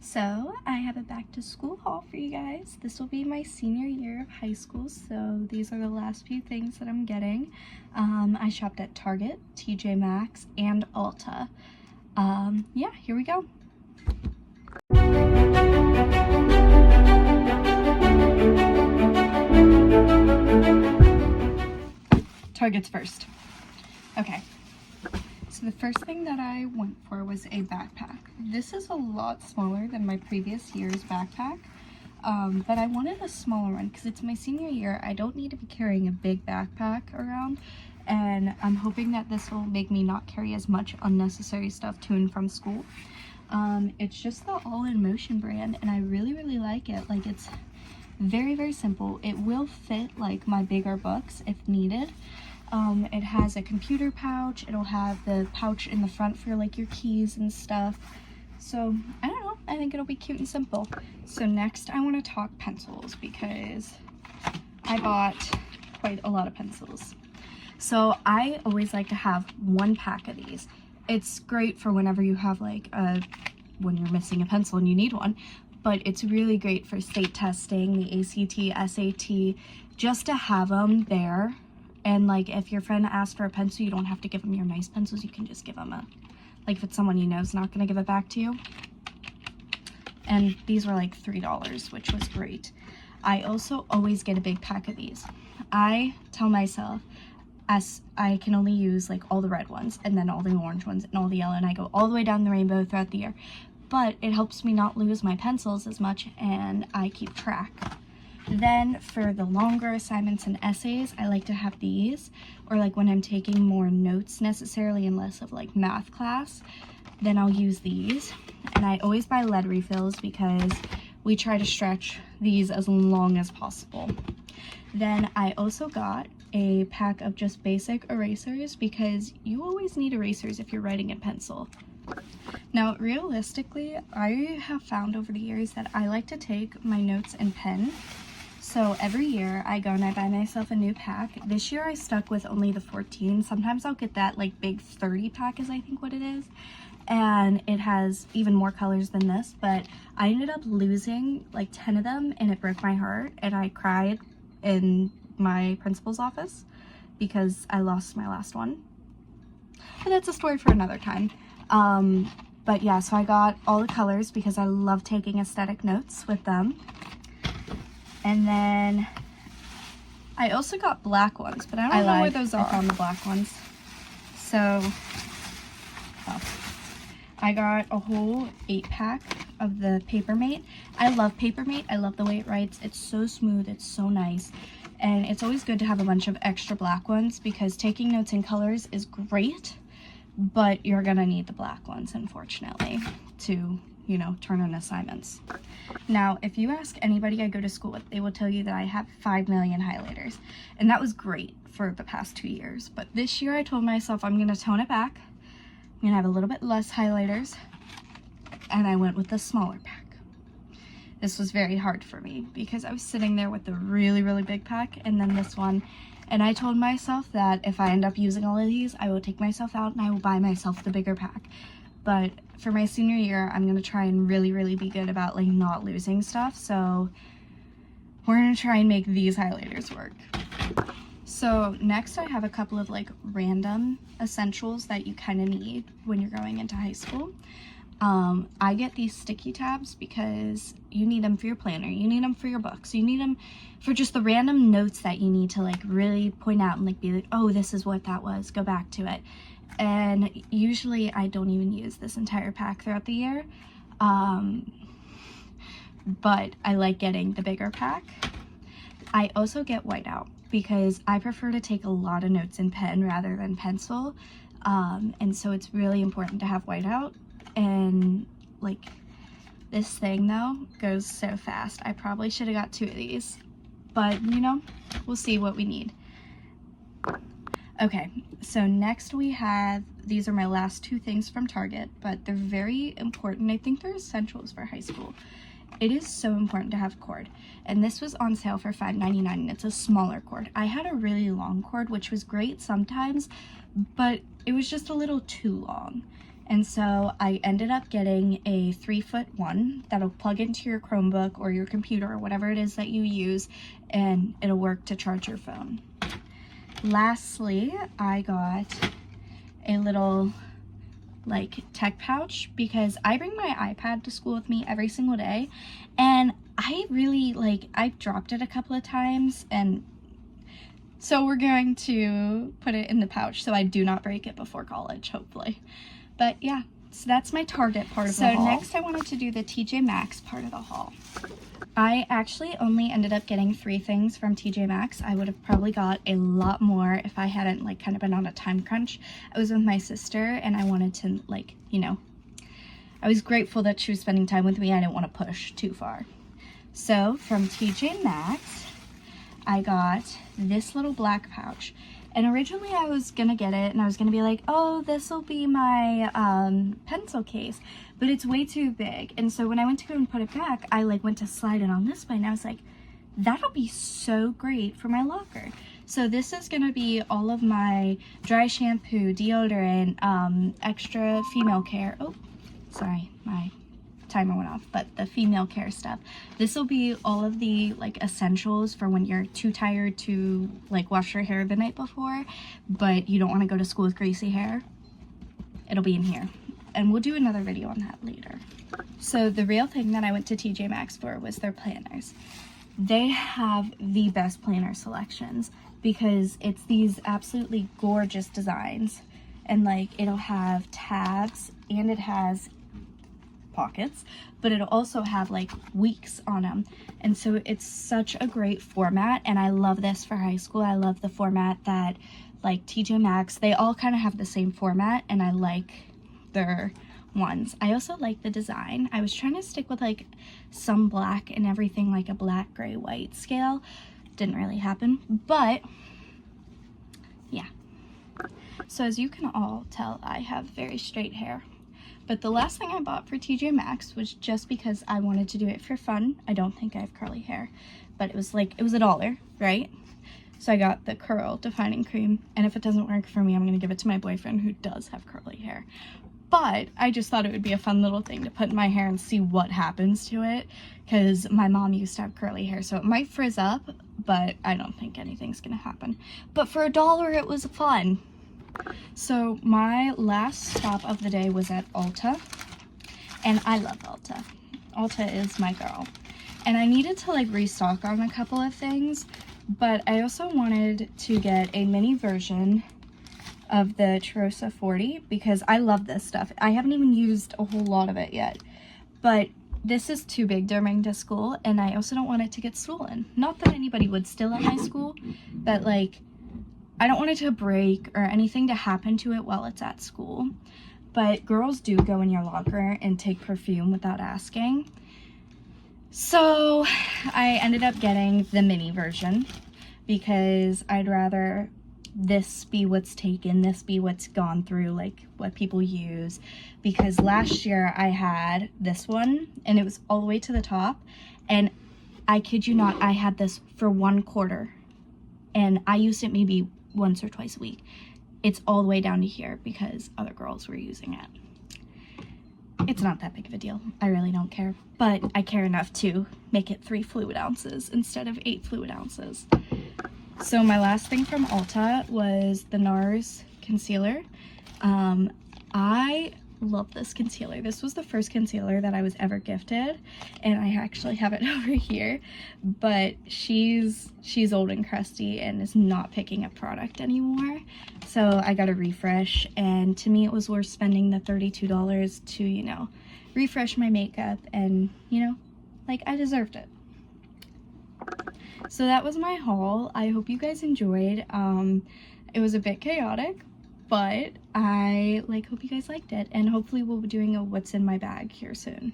So I have a back to school haul for you guys. This will be my senior year of high school, so these are the last few things that I'm getting. I shopped at Target, TJ Maxx, and Ulta. Yeah, here we go. Target's first. Okay. So the first thing that I went for was a backpack. This is a lot smaller than my previous year's backpack, but I wanted a smaller one because it's my senior year. I don't need to be carrying a big backpack around, and I'm hoping that this will make me not carry as much unnecessary stuff to and from school. It's just the All in Motion brand, and I really like it. Like, it's very simple. It will fit like my bigger books if needed. It has a computer pouch. It'll have the pouch in the front for like your keys and stuff. So I don't know, I think it'll be cute and simple. So next I want to talk pencils because I bought quite a lot of pencils. So I always like to have one pack of these. It's great for whenever you have like when you're missing a pencil and you need one, but it's really great for state testing, the ACT, SAT, just to have them there. And like, if your friend asks for a pencil, you don't have to give them your nice pencils. You can just give them like if it's someone you know is not going to give it back to you. And these were like $3, which was great. I also always get a big pack of these. I tell myself, as I can only use like all the red ones and then all the orange ones and all the yellow, and I go all the way down the rainbow throughout the year. But it helps me not lose my pencils as much, and I keep track. Then for the longer assignments and essays, I like to have these, or like when I'm taking more notes necessarily and less of like math class, then I'll use these. And I always buy lead refills because we try to stretch these as long as possible. Then I also got a pack of just basic erasers because you always need erasers if you're writing in pencil. Now, realistically, I have found over the years that I like to take my notes in pen. So every year I go and I buy myself a new pack. This year I stuck with only the 14. Sometimes I'll get that like big 30 pack is I think what it is. And it has even more colors than this, but I ended up losing like 10 of them and it broke my heart, and I cried in my principal's office because I lost my last one. But that's a story for another time. But yeah, so I got all the colors because I love taking aesthetic notes with them. And then I also got black ones, but I don't know where those are. I found the black ones. So I got a whole 8-pack of the Papermate. I love Papermate. I love the way it writes. It's so smooth. It's so nice. And it's always good to have a bunch of extra black ones because taking notes in colors is great, but you're gonna need the black ones, unfortunately, to, you know, turn in assignments. Now, if you ask anybody I go to school with, they will tell you that I have 5 million highlighters, and that was great for the past 2 years. But this year I told myself I'm gonna tone it back. I'm gonna have a little bit less highlighters, and I went with the smaller pack. This was very hard for me because I was sitting there with the really big pack and then this one, and I told myself that if I end up using all of these, I will take myself out and I will buy myself the bigger pack. But for my senior year, I'm gonna try and really be good about like not losing stuff. So we're gonna try and make these highlighters work. So next I have a couple of like random essentials that you kind of need when you're going into high school. I get these sticky tabs because you need them for your planner, you need them for your books, you need them for just the random notes that you need to like really point out and like be like, oh, this is what that was, go back to it. And usually I don't even use this entire pack throughout the year, but I like getting the bigger pack. I also get whiteout because I prefer to take a lot of notes in pen rather than pencil, and so it's really important to have whiteout. And like, this thing though goes so fast. I probably should have got 2 of these, but you know, we'll see what we need. Okay, so next we have, these are my last 2 things from Target, but they're very important. I think they're essentials for high school. It is so important to have cord, and this was on sale for $5.99, and it's a smaller cord. I had a really long cord, which was great sometimes, but it was just a little too long. And so I ended up getting a 3-foot one that'll plug into your Chromebook or your computer or whatever it is that you use, and it'll work to charge your phone. Lastly, I got a little like tech pouch because I bring my iPad to school with me every single day, and I really I've dropped it a couple of times, and so we're going to put it in the pouch so I do not break it before college, hopefully. But yeah, so that's my Target part of the haul. So next I wanted to do the TJ Maxx part of the haul. I actually only ended up getting 3 things from TJ Maxx. I would have probably got a lot more if I hadn't kind of been on a time crunch. I was with my sister and I wanted to I was grateful that she was spending time with me. I didn't want to push too far. So from TJ Maxx, I got this little black pouch. And originally I was gonna get it and I was gonna be like, oh, this will be my pencil case, but it's way too big. And so when I went to go and put it back, I went to slide it on this way, and I was like, that'll be so great for my locker. So this is gonna be all of my dry shampoo, deodorant, extra female care. Oh, sorry, my timer went off, but the female care stuff. This will be all of the essentials for when you're too tired to wash your hair the night before, but you don't want to go to school with greasy hair. It'll be in here, and we'll do another video on that later. So the real thing that I went to TJ Maxx for was their planners. They have the best planner selections because it's these absolutely gorgeous designs, and it'll have tabs and it has pockets, but it'll also have weeks on them, and so it's such a great format, and I love this for high school. I love the format that TJ Maxx, they all kind of have the same format, and I like their ones. I also like the design. I was trying to stick with some black and everything, a black, gray, white scale. Didn't really happen, but yeah. So as you can all tell, I have very straight hair. But the last thing I bought for TJ Maxx was just because I wanted to do it for fun. I don't think I have curly hair, but it was $1, right? So I got the curl defining cream, and if it doesn't work for me, I'm gonna give it to my boyfriend who does have curly hair. But I just thought it would be a fun little thing to put in my hair and see what happens to it, because my mom used to have curly hair, so it might frizz up, but I don't think anything's gonna happen. But for $1, it was fun. So my last stop of the day was at Ulta, and I love Ulta. Ulta is my girl. And I needed to restock on a couple of things, but I also wanted to get a mini version of the Trosa 40 because I love this stuff. I haven't even used a whole lot of it yet, but this is too big to bring to school, and I also don't want it to get stolen. Not that anybody would steal at my school, but I don't want it to break or anything to happen to it while it's at school. But girls do go in your locker and take perfume without asking. So I ended up getting the mini version because I'd rather this be what's taken, this be what's gone through, what people use. Because last year I had this one and it was all the way to the top, and I kid you not, I had this for 1 quarter and I used it maybe once or twice a week. It's all the way down to here because other girls were using it. It's not that big of a deal. I really don't care, but I care enough to make it 3 fluid ounces instead of 8 fluid ounces. So my last thing from Ulta was the NARS concealer. I love this concealer. This was the first concealer that I was ever gifted, and I actually have it over here, but she's old and crusty and is not picking up product anymore, so I got a refresh, and to me it was worth spending the $32 to refresh my makeup, and I deserved it. So that was my haul. I hope you guys enjoyed. It was a bit chaotic, but I hope you guys liked it, and hopefully we'll be doing a what's in my bag here soon.